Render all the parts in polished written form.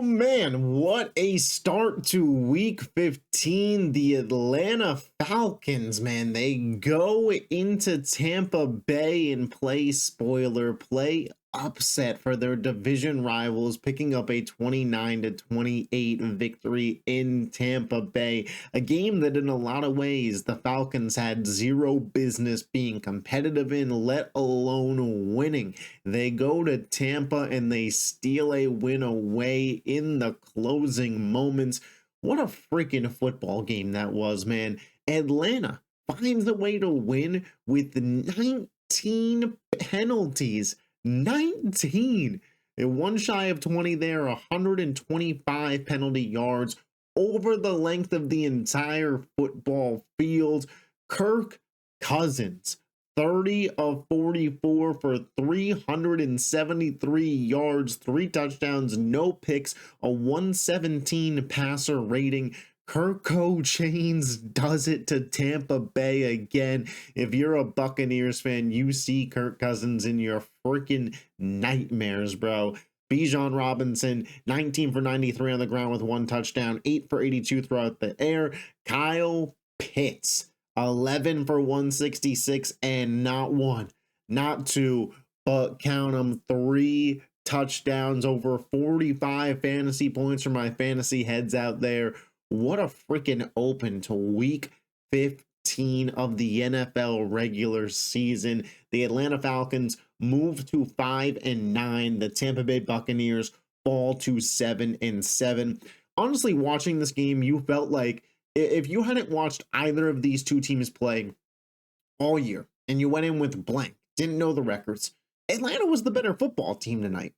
man, what a start to week 15. The Atlanta Falcons, man, they go into Tampa Bay and play upset for their division rivals, picking up a 29-28 victory in Tampa Bay. A game that in a lot of ways the Falcons had zero business being competitive in, let alone winning. They go to Tampa and they steal a win away in the closing moments. What a freaking football game that was, man. Atlanta finds a way to win with 19 penalties. 19. And one shy of 20 there, 125 penalty yards over the length of the entire football field. Kirk Cousins, 30 of 44 for 373 yards, 3 touchdowns, no picks, a 117 passer rating. Kirko Chains does it to Tampa Bay again. If you're a Buccaneers fan, you see Kirk Cousins in your freaking nightmares, bro. Bijan Robinson, 19 for 93 on the ground with 1 touchdown, 8 for 82 throughout the air. Kyle Pitts, 11 for 166 and not 1, not 2, but count them, 3 touchdowns, over 45 fantasy points for my fantasy heads out there. What a freaking open to week 15 of the NFL regular season. The Atlanta Falcons move to 5-9. The Tampa Bay Buccaneers fall to 7-7. Honestly, watching this game, you felt like if you hadn't watched either of these two teams play all year and you went in with blank, didn't know the records, Atlanta was the better football team tonight.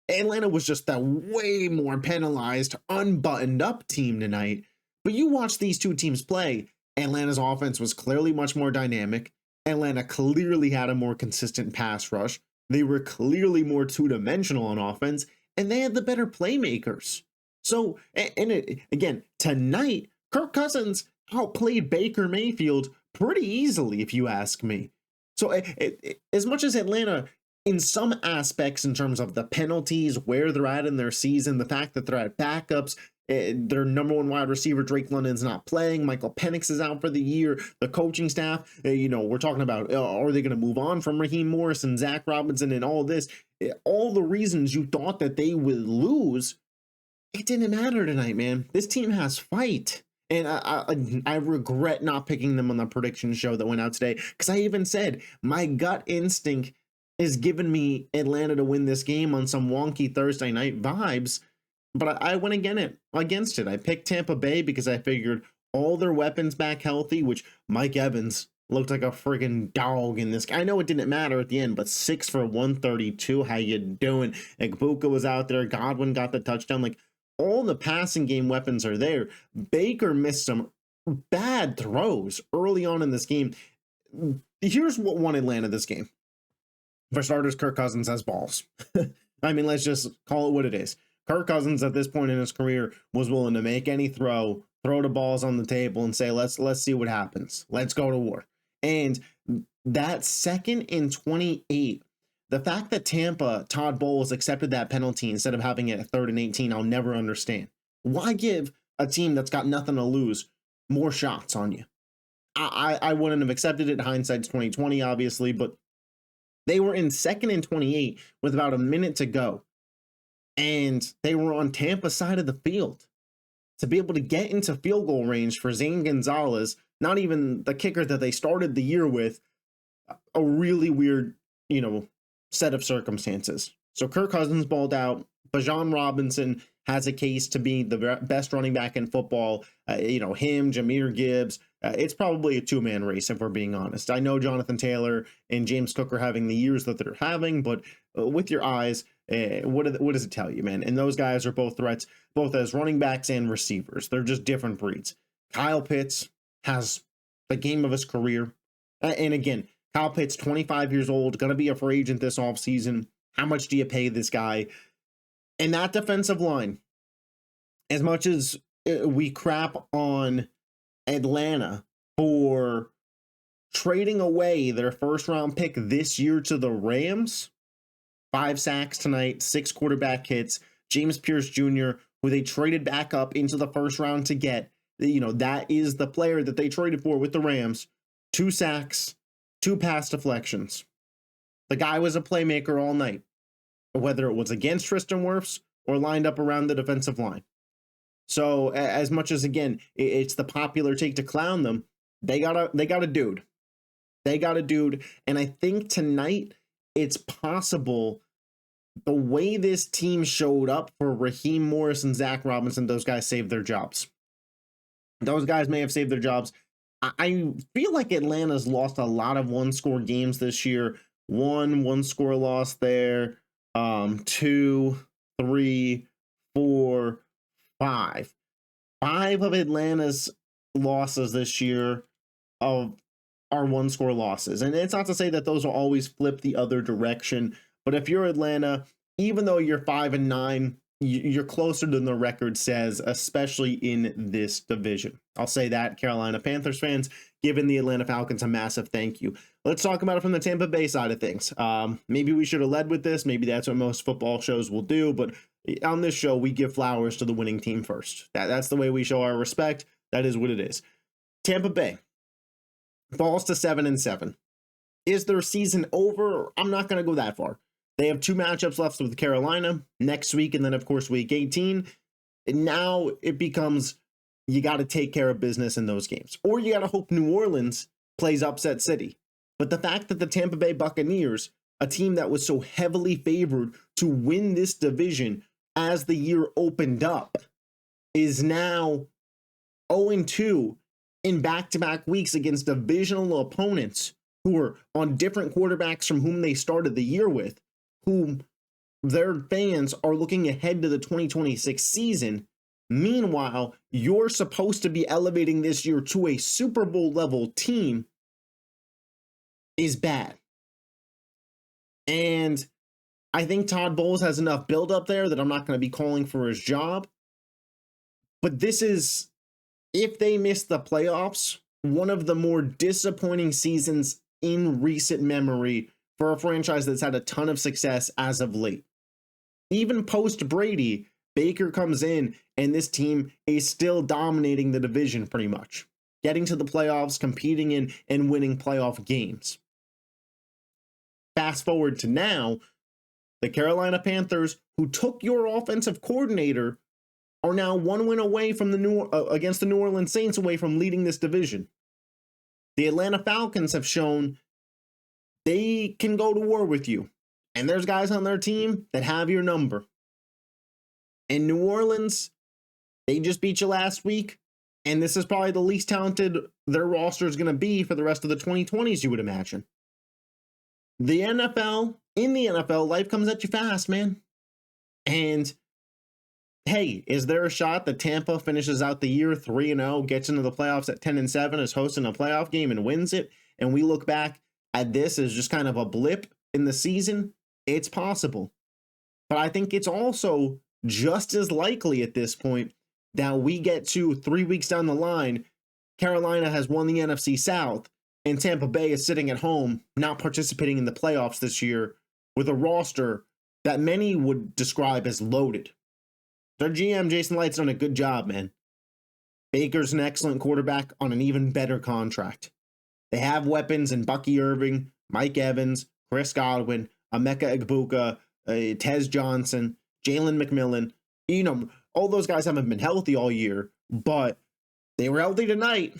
Atlanta was just that way more penalized, unbuttoned up team tonight. But you watch these two teams play, Atlanta's offense was clearly much more dynamic. Atlanta clearly had a more consistent pass rush. They were clearly more two-dimensional on offense, and they had the better playmakers. So, again, tonight, Kirk Cousins outplayed Baker Mayfield pretty easily, if you ask me. So, as much as Atlanta, in some aspects, in terms of the penalties, where they're at in their season, the fact that they're at backups, their number 1 wide receiver, Drake London's not playing, Michael Penix is out for the year, the coaching staff, we're talking about, are they going to move on from Raheem Morris and Zach Robinson and all this? All the reasons you thought that they would lose, it didn't matter tonight, man. This team has fight. And I regret not picking them on the prediction show that went out today, because I even said my gut instinct is giving me Atlanta to win this game on some wonky Thursday night vibes, but I went against it. I picked Tampa Bay because I figured all their weapons back healthy, which Mike Evans looked like a friggin' dog in this. I know it didn't matter at the end, but 6 for 132. How you doing? Igbuka was out there. Godwin got the touchdown. Like, all the passing game weapons are there. Baker missed some bad throws early on in this game. Here's what won Atlanta this game. For starters, Kirk Cousins has balls. I mean, let's just call it what it is. Kirk Cousins at this point in his career was willing to make any throw the balls on the table and say, let's see what happens. Let's go to war. And that 2nd and 28, the fact that Tampa, Todd Bowles accepted that penalty instead of having it at 3rd and 18, I'll never understand. Why give a team that's got nothing to lose more shots on you? I wouldn't have accepted it. Hindsight's 2020, obviously, but they were in 2nd and 28 with about a minute to go. And they were on Tampa's side of the field. To be able to get into field goal range for Zane Gonzalez, not even the kicker that they started the year with, a really weird, set of circumstances. So Kirk Cousins balled out. Bijan Robinson has a case to be the best running back in football. Him, Jahmyr Gibbs. It's probably a 2-man race, if we're being honest. I know Jonathan Taylor and James Cook are having the years that they're having, but with your eyes, what does it tell you, man? And those guys are both threats, both as running backs and receivers. They're just different breeds. Kyle Pitts has the game of his career. And again, Kyle Pitts, 25 years old, going to be a free agent this offseason. How much do you pay this guy? And that defensive line, as much as we crap on Atlanta for trading away their 1st-round pick this year to the Rams, 5 sacks tonight, 6 quarterback hits, James Pierce Jr., who they traded back up into the first round to get. That is the player that they traded for with the Rams. 2 sacks, 2 pass deflections. The guy was a playmaker all night, whether it was against Tristan Wirfs or lined up around the defensive line. So as much as, again, it's the popular take to clown them, they got a dude. They got a dude. And I think tonight it's possible the way this team showed up for Raheem Morris and Zach Robinson, those guys saved their jobs. Those guys may have saved their jobs. I feel like Atlanta's lost a lot of one-score games this year. One-score loss there. 2, 3, 4, 5. 5 of Atlanta's losses this year are one-score losses. And it's not to say that those will always flip the other direction. But if you're Atlanta, even though you're 5-9, you're closer than the record says, especially in this division. I'll say that, Carolina Panthers fans, giving the Atlanta Falcons a massive thank you. Let's talk about it from the Tampa Bay side of things. Maybe we should have led with this. Maybe that's what most football shows will do. But on this show, we give flowers to the winning team first. That's the way we show our respect. That is what it is. Tampa Bay falls to 7-7. Is their season over? I'm not going to go that far. They have 2 matchups left with Carolina next week, and then, of course, week 18. And now it becomes you got to take care of business in those games. Or you got to hope New Orleans plays upset city. But the fact that the Tampa Bay Buccaneers, a team that was so heavily favored to win this division as the year opened up, is now 0-2 in back-to-back weeks against divisional opponents who are on different quarterbacks from whom they started the year with, whom their fans are looking ahead to the 2026 season. Meanwhile, you're supposed to be elevating this year to a Super Bowl level team is bad. And I think Todd Bowles has enough build up there that I'm not going to be calling for his job. But this is, if they miss the playoffs, one of the more disappointing seasons in recent memory for a franchise that's had a ton of success as of late. Even post Brady, Baker comes in and this team is still dominating the division pretty much, getting to the playoffs, competing in and winning playoff games. Fast forward to now, the Carolina Panthers, who took your offensive coordinator, are now 1 win away from against the New Orleans Saints away from leading this division. The Atlanta Falcons have shown they can go to war with you. And there's guys on their team that have your number. And New Orleans, they just beat you last week. And this is probably the least talented their roster is going to be for the rest of the 2020s, you would imagine. In the NFL, life comes at you fast, man. And hey, is there a shot that Tampa finishes out the year 3-0, gets into the playoffs at 10-7, is hosting a playoff game and wins it? And we look back at this as just kind of a blip in the season? It's possible. But I think it's also just as likely at this point that we get to 3 weeks down the line, Carolina has won the NFC South, and Tampa Bay is sitting at home, not participating in the playoffs this year, with a roster that many would describe as loaded. Their GM, Jason Light's done a good job, man. Baker's an excellent quarterback on an even better contract. They have weapons in Bucky Irving, Mike Evans, Chris Godwin, Emeka Egbuka, Tez Johnson, Jalen McMillan. All those guys haven't been healthy all year, but they were healthy tonight.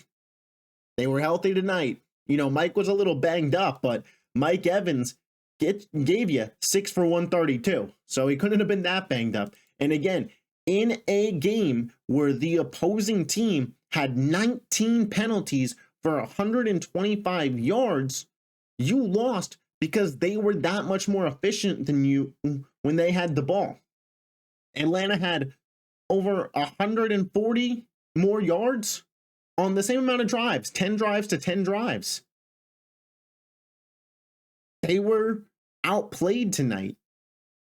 Mike was a little banged up, but Mike Evans gave you 6 for 132. So he couldn't have been that banged up. And again, in a game where the opposing team had 19 penalties for 125 yards, you lost because they were that much more efficient than you when they had the ball. Atlanta had over 140 more yards on the same amount of drives, 10 drives to 10 drives. They were outplayed tonight.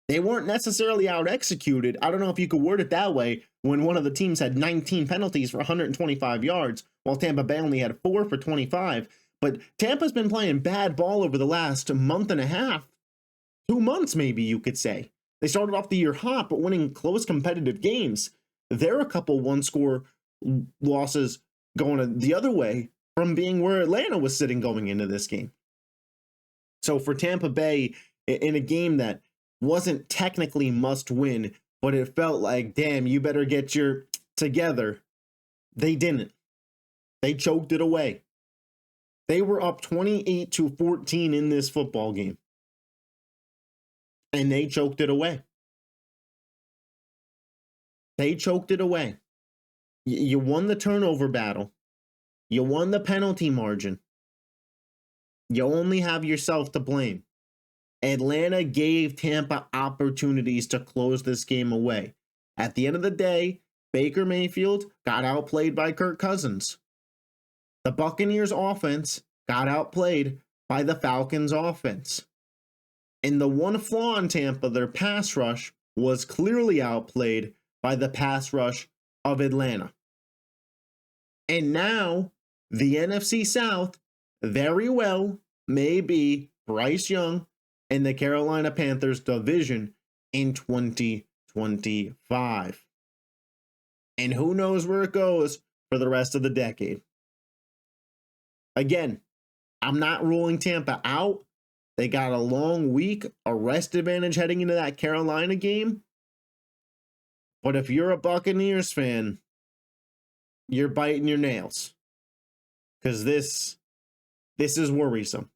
They weren't necessarily out-executed. I don't know if you could word it that way when one of the teams had 19 penalties for 125 yards, while Tampa Bay only had 4 for 25. But Tampa's been playing bad ball over the last month and a half, 2 months maybe you could say. They started off the year hot, but winning close competitive games. They're a couple one-score losses going the other way from being where Atlanta was sitting going into this game. So for Tampa Bay, in a game that wasn't technically must win, but it felt like, damn, you better get your together, they didn't. They choked it away. They were up 28-14 in this football game, and they choked it away. They choked it away. You won the turnover battle. You won the penalty margin. You only have yourself to blame. Atlanta gave Tampa opportunities to close this game away. At the end of the day, Baker Mayfield got outplayed by Kirk Cousins. The Buccaneers offense got outplayed by the Falcons offense. And the one flaw in Tampa, their pass rush, was clearly outplayed by the pass rush of Atlanta. And now, the NFC South very well may be Bryce Young and the Carolina Panthers division in 2025. And who knows where it goes for the rest of the decade. Again, I'm not ruling Tampa out. They got a long week, a rest advantage heading into that Carolina game. But if you're a Buccaneers fan, you're biting your nails. Because this is worrisome.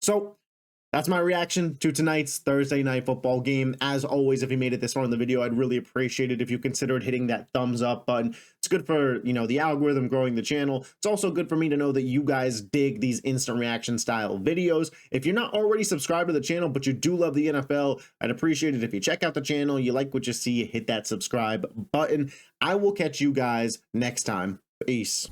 So, that's my reaction to tonight's Thursday Night Football game. As always, if you made it this far in the video, I'd really appreciate it if you considered hitting that thumbs up button. It's good for, the algorithm growing the channel. It's also good for me to know that you guys dig these instant reaction style videos. If you're not already subscribed to the channel, but you do love the NFL, I'd appreciate it if you check out the channel, you like what you see, hit that subscribe button. I will catch you guys next time. Peace.